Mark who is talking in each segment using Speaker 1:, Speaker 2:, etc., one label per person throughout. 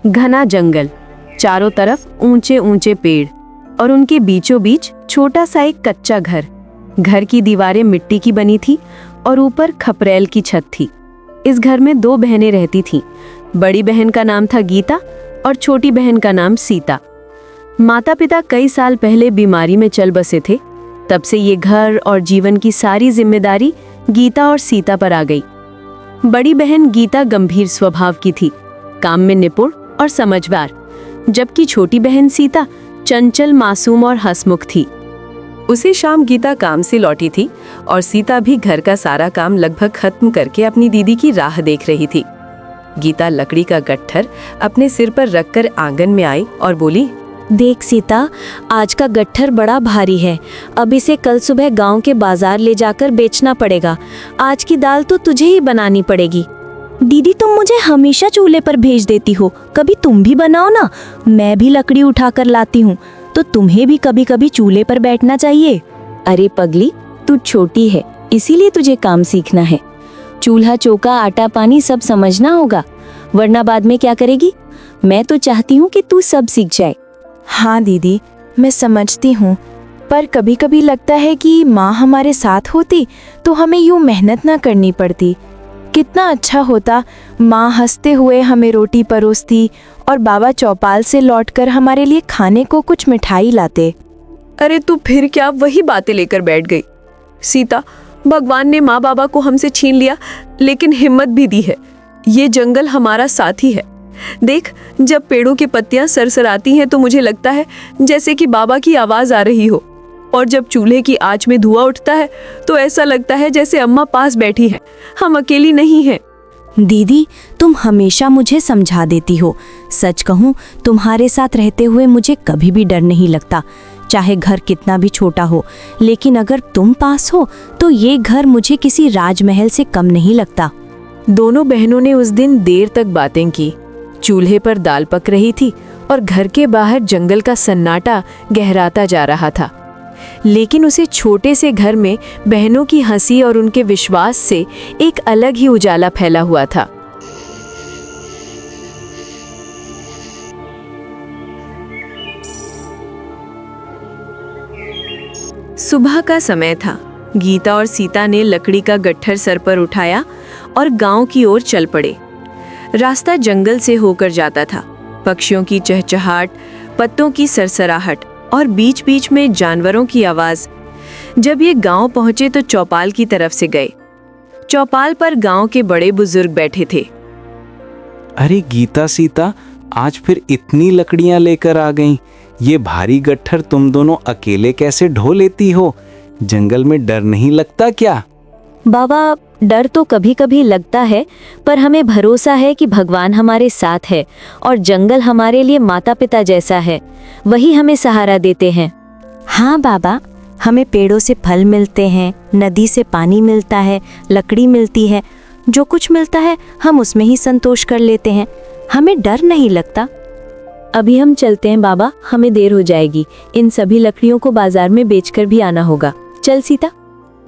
Speaker 1: घना जंगल, चारों तरफ ऊंचे ऊंचे पेड़ और उनके बीचों बीच छोटा सा एक कच्चा घर। घर की दीवारें मिट्टी की बनी थी और ऊपर खपरेल की छत थी। इस घर में 2 बहनें रहती थीं। बड़ी बहन का नाम था गीता और छोटी बहन का नाम सीता। माता पिता कई साल पहले बीमारी में चल बसे थे। तब से ये घर और जीवन की सारी जिम्मेदारी गीता और सीता पर आ गई। बड़ी बहन गीता गंभीर स्वभाव की थी, काम में निपुण और समझदार, जबकि छोटी बहन सीता चंचल, मासूम और हंसमुख थी। उसी शाम गीता काम से लौटी थी और सीता भी घर का सारा काम लगभग खत्म करके अपनी दीदी की राह देख रही थी। गीता लकड़ी का गट्ठर अपने सिर पर रखकर आंगन में आई और बोली,
Speaker 2: देख सीता, आज का गट्ठर बड़ा भारी है। अब इसे कल सुबह गांव के बाजार ले जाकर बेचना पड़ेगा। आज की दाल तो तुझे ही बनानी पड़ेगी। दीदी, तुम मुझे हमेशा चूल्हे पर भेज देती हो, कभी तुम भी बनाओ ना। मैं भी लकड़ी उठाकर लाती हूँ, तो तुम्हें भी कभी कभी चूल्हे पर बैठना चाहिए। अरे पगली, तू छोटी है, इसीलिए तुझे काम सीखना है। चूल्हा चौका, आटा पानी सब समझना होगा, वरना बाद में क्या करेगी। मैं तो चाहती हूँ कि तू सब सीख जाए।
Speaker 3: हाँ दीदी, मैं समझती हूँ, पर कभी कभी लगता है कि माँ हमारे साथ होती तो हमें यूँ मेहनत ना करनी पड़ती। कितना अच्छा होता, माँ हंसते हुए हमें रोटी परोसती और बाबा चौपाल से लौटकर हमारे लिए खाने को कुछ मिठाई लाते।
Speaker 1: अरे तू फिर क्या वही बातें लेकर बैठ गई। सीता, भगवान ने माँ बाबा को हमसे छीन लिया, लेकिन हिम्मत भी दी है। ये जंगल हमारा साथी है। देख, जब पेड़ों की पत्तियां सरसराती हैं तो मुझे लगता है जैसे कि बाबा की आवाज आ रही हो, और जब चूल्हे की आंच में धुआं उठता है तो ऐसा लगता है जैसे अम्मा पास बैठी है। हम अकेली नहीं हैं।
Speaker 2: दीदी, तुम हमेशा मुझे समझा देती हो। सच कहूँ, तुम्हारे साथ रहते हुए मुझे कभी भी डर नहीं लगता, चाहे घर कितना भी छोटा हो। लेकिन अगर तुम पास हो तो ये घर मुझे किसी राजमहल से कम नहीं लगता।
Speaker 1: दोनों बहनों ने उस दिन देर तक बातें की। चूल्हे पर दाल पक रही थी और घर के बाहर जंगल का सन्नाटा गहराता जा रहा था। लेकिन उसे छोटे से घर में बहनों की हंसी और उनके विश्वास से एक अलग ही उजाला फैला हुआ था। सुबह का समय था। गीता और सीता ने लकड़ी का गट्ठर सर पर उठाया और गांव की ओर चल पड़े। रास्ता जंगल से होकर जाता था। पक्षियों की चहचहाट, पत्तों की सरसराहट और बीच बीच में जानवरों की आवाज। जब ये गांव पहुंचे तो चौपाल की तरफ से गए। चौपाल पर गांव के बड़े बुजुर्ग बैठे थे।
Speaker 4: अरे गीता, सीता, आज फिर इतनी लकड़ियां लेकर आ गईं। ये भारी गट्ठर तुम दोनों अकेले कैसे ढो लेती हो? जंगल में डर नहीं लगता क्या?
Speaker 2: बाबा, डर तो कभी कभी लगता है, पर हमें भरोसा है कि भगवान हमारे साथ है और जंगल हमारे लिए माता पिता जैसा है। वही हमें सहारा देते हैं। हाँ बाबा, हमें पेड़ों से फल मिलते हैं, नदी से पानी मिलता है, लकड़ी मिलती है। जो कुछ मिलता है हम उसमें ही संतोष कर लेते हैं। हमें डर नहीं लगता। अभी हम चलते हैं बाबा, हमें देर हो जाएगी। इन सभी लकड़ियों को बाजार में बेचकर भी आना होगा। चल सीता।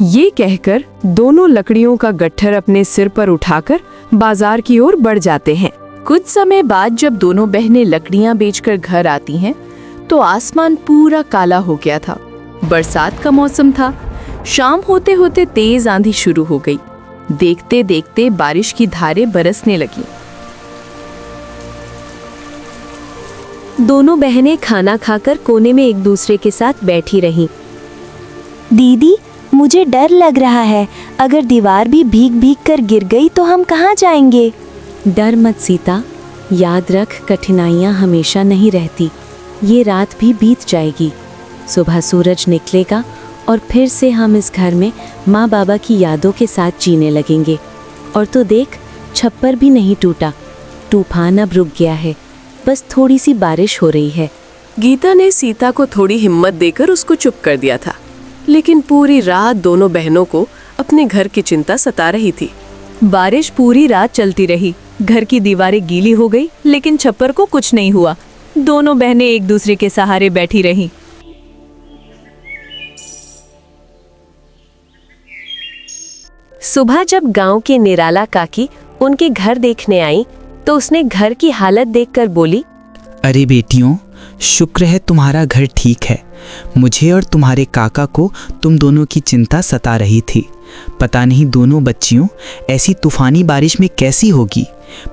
Speaker 1: ये कहकर दोनों लकड़ियों का गट्ठर अपने सिर पर उठाकर बाजार की ओर बढ़ जाते हैं। कुछ समय बाद जब दोनों बहनें लकड़ियां बेचकर घर आती हैं, तो आसमान पूरा काला हो गया था। बरसात का मौसम था। शाम होते होते तेज आंधी शुरू हो गई। देखते देखते बारिश की धारें बरसने लगी।
Speaker 2: दोनों बहनें खाना खाकर कोने में एक दूसरे के साथ बैठी रहीं। दीदी, मुझे डर लग रहा है। अगर दीवार भी भीग भीग कर गिर गई तो हम कहाँ जाएंगे? डर मत सीता, याद रख, कठिनाइयाँ हमेशा नहीं रहती। ये रात भी बीत जाएगी। सुबह सूरज निकलेगा और फिर से हम इस घर में माँ बाबा की यादों के साथ जीने लगेंगे। और तो देख, छप्पर भी नहीं टूटा। तूफान अब रुक गया है, बस थोड़ी सी बारिश हो रही है।
Speaker 1: गीता ने सीता को थोड़ी हिम्मत देकर उसको चुप कर दिया था, लेकिन पूरी रात दोनों बहनों को अपने घर की चिंता सता रही थी। बारिश पूरी रात चलती रही। घर की दीवारें गीली हो गई, लेकिन छप्पर को कुछ नहीं हुआ। दोनों बहनें एक दूसरे के सहारे बैठी रहीं। सुबह जब गांव की निराला काकी उनके घर देखने आई, तो उसने घर की हालत देखकर बोली,
Speaker 5: अरे बेटियों, शुक्र है तुम्हारा घर ठीक है। मुझे और तुम्हारे काका को तुम दोनों की चिंता सता रही थी। पता नहीं दोनों बच्चियों ऐसी तूफानी बारिश में कैसी होगी,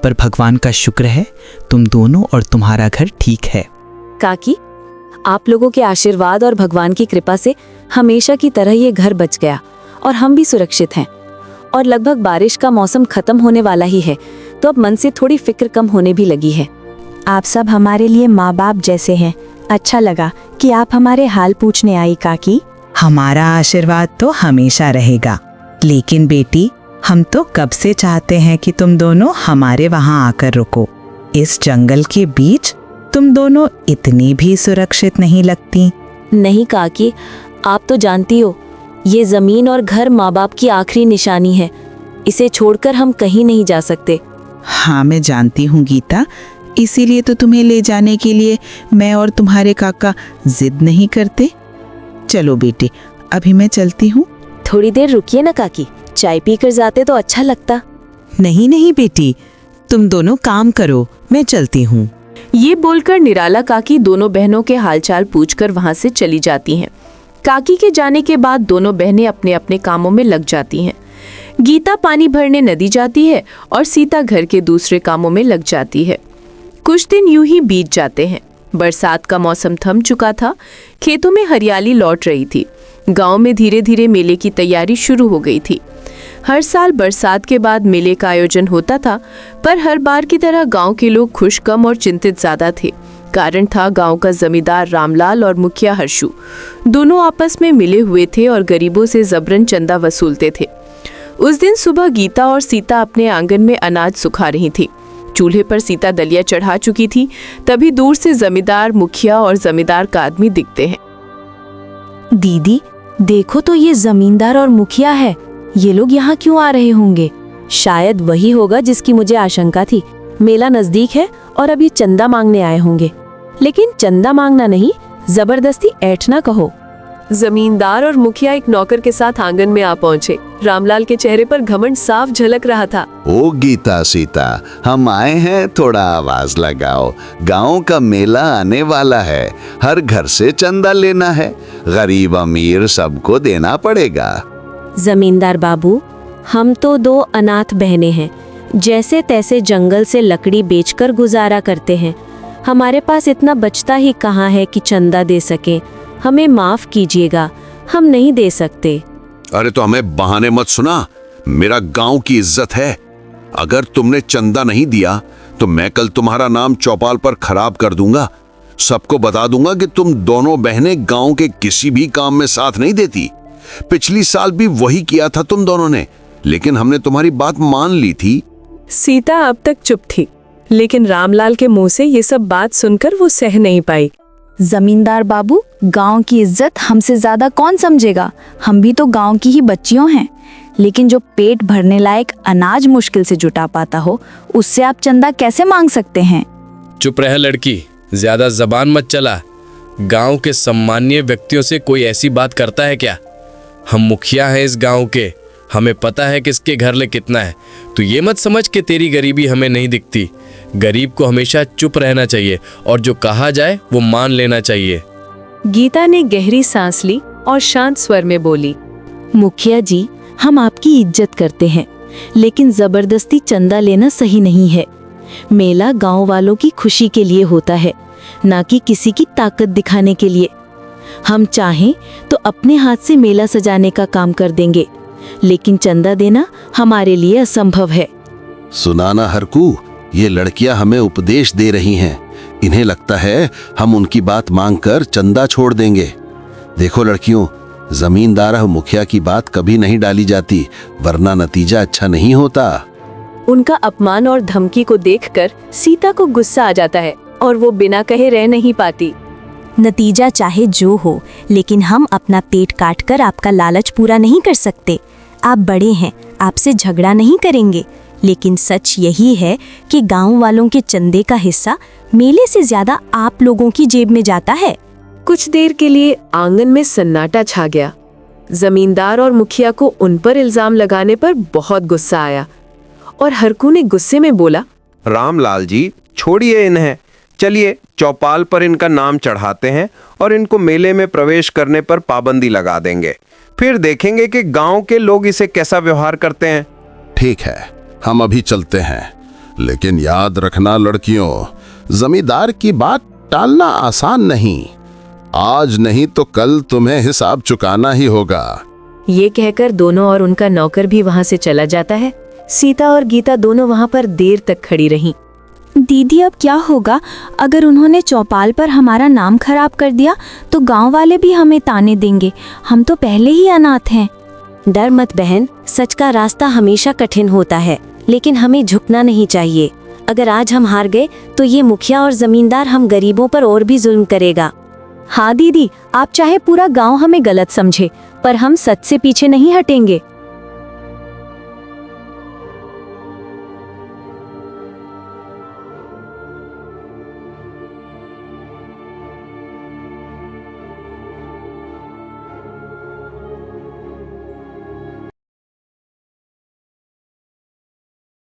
Speaker 5: पर भगवान का शुक्र है तुम दोनों और तुम्हारा घर ठीक है।
Speaker 1: काकी, आप लोगों के आशीर्वाद और भगवान की कृपा से हमेशा की तरह ये घर बच गया और हम भी सुरक्षित हैं। और लगभग बारिश का मौसम खत्म होने वाला ही है, तो अब मन से थोड़ी फिक्र कम होने भी लगी है।
Speaker 2: आप सब हमारे लिए माँ बाप जैसे हैं। अच्छा लगा कि आप हमारे हाल पूछने आई काकी।
Speaker 6: हमारा आशीर्वाद तो हमेशा रहेगा। लेकिन बेटी, हम तो कब से चाहते हैं कि तुम दोनों हमारे वहाँ आकर रुको। इस जंगल के बीच तुम दोनों इतनी भी सुरक्षित नहीं लगती।
Speaker 1: नहीं काकी, आप तो जानती हो, ये जमीन और घर माँ बाप की आखिरी निशानी है। इसे छोड़कर हम कहीं नहीं जा सकते।
Speaker 6: हाँ, मैं जानती हूँ गीता, इसीलिए तो तुम्हें ले जाने के लिए मैं और तुम्हारे काका जिद नहीं करते। चलो बेटी, अभी मैं चलती हूँ।
Speaker 1: थोड़ी देर रुकिए ना काकी, चाय पीकर जाते तो अच्छा लगता।
Speaker 6: नहीं नहीं बेटी, तुम दोनों काम करो, मैं चलती हूँ।
Speaker 1: ये बोलकर निराला काकी दोनों बहनों के हालचाल पूछकर वहां से चली जाती हैं। काकी के जाने के बाद दोनों बहनें अपने अपने कामों में लग जाती हैं। गीता पानी भरने नदी जाती है और सीता घर के दूसरे कामों में लग जाती है। कुछ दिन यूं ही बीत जाते हैं। बरसात का मौसम थम चुका था। खेतों में हरियाली लौट रही थी। गांव में धीरे धीरे मेले की तैयारी शुरू हो गई थी। हर साल बरसात के बाद मेले का आयोजन होता था, पर हर बार की तरह गांव के लोग खुश कम और चिंतित ज्यादा थे। कारण था गांव का जमींदार रामलाल और मुखिया हर्षु दोनों आपस में मिले हुए थे और गरीबों से जबरन चंदा वसूलते थे। उस दिन सुबह गीता और सीता अपने आंगन में अनाज सुखा रही थी। चूल्हे पर सीता दलिया चढ़ा चुकी थी। तभी दूर से जमींदार, मुखिया और जमींदार का आदमी दिखते हैं।
Speaker 2: दीदी, देखो तो ये जमींदार और मुखिया है। ये लोग यहाँ क्यों आ रहे होंगे?
Speaker 1: शायद वही होगा जिसकी मुझे आशंका थी। मेला नजदीक है और अब ये चंदा मांगने आए होंगे। लेकिन चंदा मांगना नहीं, जबरदस्ती ऐठना कहो। जमींदार और मुखिया एक नौकर के साथ आंगन में आ पहुंचे। रामलाल के चेहरे पर घमंड साफ झलक रहा था।
Speaker 7: ओ गीता, सीता, हम आए हैं, थोड़ा आवाज लगाओ। गांव का मेला आने वाला है, हर घर से चंदा लेना है। गरीब अमीर सबको देना पड़ेगा।
Speaker 1: जमींदार बाबू, हम तो 2 अनाथ बहनें हैं। जैसे तैसे जंगल से लकड़ी बेचकर गुजारा करते हैं। हमारे पास इतना बचता ही कहाँ है कि चंदा दे सके। हमें माफ कीजिएगा, हम नहीं दे सकते।
Speaker 8: अरे तो हमें बहाने मत सुना, मेरा गांव की इज्जत है। अगर तुमने चंदा नहीं दिया तो मैं कल तुम्हारा नाम चौपाल पर खराब कर दूंगा। सबको बता दूंगा कि तुम दोनों बहनें गांव के किसी भी काम में साथ नहीं देती। पिछली साल भी वही किया था तुम दोनों ने, लेकिन हमने तुम्हारी बात मान ली थी।
Speaker 9: सीता अब तक चुप थी, लेकिन रामलाल के मुंह से ये सब बात सुनकर वो सह नहीं पाई।
Speaker 3: जमींदार बाबू, गांव की इज्जत हमसे ज्यादा कौन समझेगा? हम भी तो गांव की ही बच्चियों हैं। लेकिन जो पेट भरने लायक अनाज मुश्किल से जुटा पाता हो, उससे आप चंदा कैसे मांग सकते हैं?
Speaker 10: चुप रह लड़की, ज्यादा जबान मत चला। गांव के सम्मानीय व्यक्तियों से कोई ऐसी बात करता है क्या? हम मुखिया हैं इस गांव के, हमें पता है किसके घर ले कितना है। तो ये मत समझ कि तेरी गरीबी हमें नहीं दिखती। गरीब को हमेशा चुप रहना चाहिए और जो कहा जाए वो मान लेना चाहिए।
Speaker 1: गीता ने गहरी सांस ली और शांत स्वर में बोली, मुखिया जी, हम आपकी इज्जत करते हैं, लेकिन जबरदस्ती चंदा लेना सही नहीं है। मेला गांव वालों की खुशी के लिए होता है, ना कि किसी की ताकत दिखाने के लिए। हम चाहें तो अपने हाथ से मेला सजाने का काम कर देंगे, लेकिन चंदा देना हमारे लिए असंभव है।
Speaker 7: सुना ना हरकू, ये लड़कियां हमें उपदेश दे रही हैं। इन्हें लगता है हम उनकी बात मांगकर चंदा छोड़ देंगे। देखो लड़कियों, जमींदार और मुखिया की बात कभी नहीं डाली जाती, वरना नतीजा अच्छा नहीं होता।
Speaker 1: उनका अपमान और धमकी को देखकर सीता को गुस्सा आ जाता है और वो बिना कहे रह नहीं पाती।
Speaker 2: नतीजा चाहे जो हो, लेकिन हम अपना पेट काटकर आपका लालच पूरा नहीं कर सकते। आप बड़े हैं, आपसे झगड़ा नहीं करेंगे, लेकिन सच यही है कि गांव वालों के चंदे का हिस्सा मेले से ज्यादा आप लोगों की जेब में जाता है।
Speaker 1: कुछ देर के लिए आंगन में सन्नाटा छा गया। जमींदार और मुखिया को उन पर इल्जाम लगाने पर बहुत गुस्सा आया और हरकू ने गुस्से में बोला,
Speaker 11: रामलाल जी, छोड़िए इन्हें, चलिए चौपाल पर इनका नाम चढ़ाते हैं और इनको मेले में प्रवेश करने पर पाबंदी लगा देंगे। फिर देखेंगे कि गांव के लोग इसे कैसा व्यवहार करते हैं।
Speaker 7: ठीक है, हम अभी चलते हैं, लेकिन याद रखना लड़कियों, जमींदार की बात टालना आसान नहीं। आज नहीं तो कल तुम्हें हिसाब चुकाना ही होगा।
Speaker 1: ये कहकर दोनों और उनका नौकर भी वहां से चला जाता है। सीता और गीता दोनों वहां पर देर तक खड़ी रहीं।
Speaker 2: दीदी, अब क्या होगा? अगर उन्होंने चौपाल पर हमारा नाम खराब कर दिया तो गांव वाले भी हमें ताने देंगे। हम तो पहले ही अनाथ हैं।
Speaker 12: डर मत बहन, सच का रास्ता हमेशा कठिन होता है, लेकिन हमें झुकना नहीं चाहिए। अगर आज हम हार गए तो ये मुखिया और जमींदार हम गरीबों पर और भी जुल्म करेगा।
Speaker 1: हाँ दीदी, आप चाहे पूरा गांव हमें गलत समझे, पर हम सच से पीछे नहीं हटेंगे।